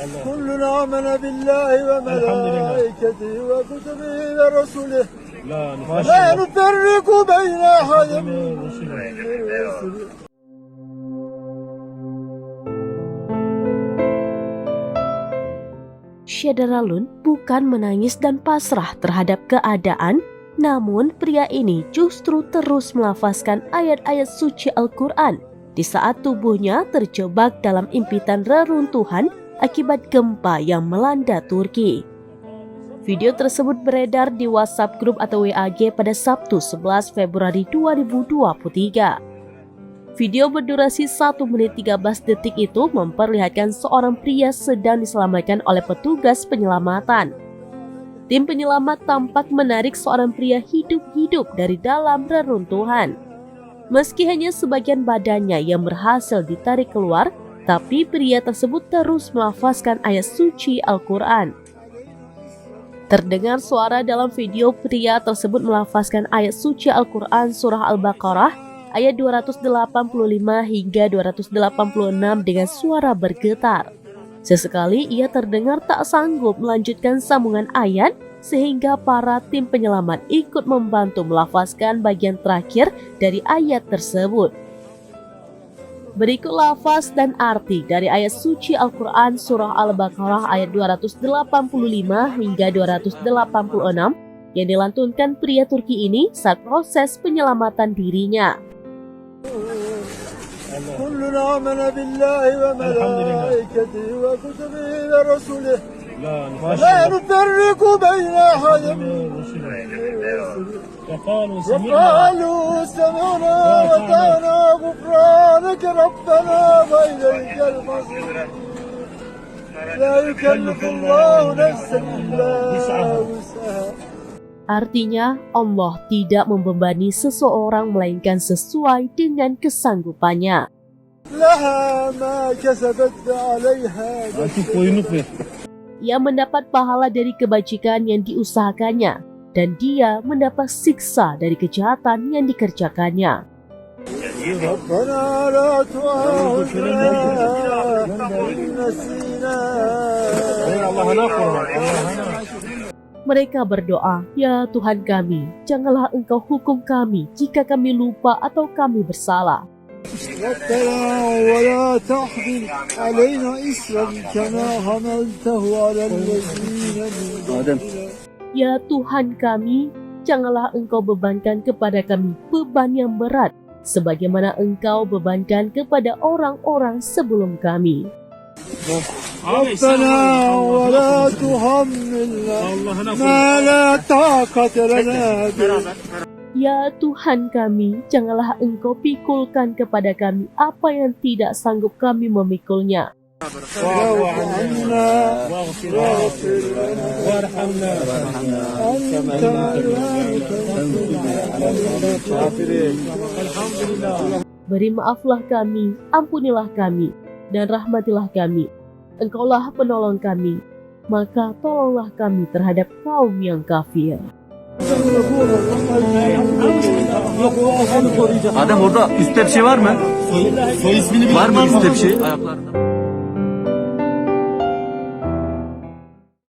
كلنا آمن بالله وملائكته وكتبه ورسله لا نفرق بين أحد من رسله. Syederalun bukan menangis dan pasrah terhadap keadaan, namun pria ini justru terus melafazkan ayat-ayat suci Al-Quran di saat tubuhnya terjebak dalam impitan reruntuhan akibat gempa yang melanda Turki. Video tersebut beredar di WhatsApp grup atau WAG pada Sabtu 11 Februari 2023. Video berdurasi 1 menit 13 detik itu memperlihatkan seorang pria sedang diselamatkan oleh petugas penyelamatan. Tim penyelamat tampak menarik seorang pria hidup-hidup dari dalam reruntuhan. Meski hanya sebagian badannya yang berhasil ditarik keluar, tapi pria tersebut terus melafazkan ayat suci Al-Quran. Terdengar suara dalam video pria tersebut melafazkan ayat suci Al-Quran surah Al-Baqarah ayat 285 hingga 286 dengan suara bergetar. Sesekali ia terdengar tak sanggup melanjutkan sambungan ayat sehingga para tim penyelamat ikut membantu melafazkan bagian terakhir dari ayat tersebut. Berikut lafaz dan arti dari ayat suci Al-Quran surah Al-Baqarah ayat 285 hingga 286 yang dilantunkan pria Turki ini saat proses penyelamatan dirinya. كلنا آمن بالله وملائكته وكتبه ورسله لا نفرق بين أحد من رسله وقالوا سمعنا وأطعنا غفرانك ربنا وإليك المصير لا يكلف الله نفسا إلا وسعها. Artinya, Allah tidak membebani seseorang melainkan sesuai dengan kesanggupannya. Ia mendapat pahala dari kebajikan yang diusahakannya, dan dia mendapat siksa dari kejahatan yang dikerjakannya. Mereka berdoa, "Ya Tuhan kami, janganlah Engkau hukum kami jika kami lupa atau kami bersalah." Ya Tuhan kami, janganlah Engkau bebankan kepada kami beban yang berat, sebagaimana Engkau bebankan kepada orang-orang sebelum kami. ربنا ولا تحملنا ما لا طاقة لنا به. Ya Tuhan kami, janganlah Engkau pikulkan kepada kami apa yang tidak sanggup kami memikulnya. Beri maaflah kami, ampunilah kami, dan rahmatilah kami. Engkaulah penolong kami, maka tolonglah kami terhadap kaum yang kafir. Adem orada üstte bir şey var mı? Soy ismini var mı üstte bir şey? Ayaklarında.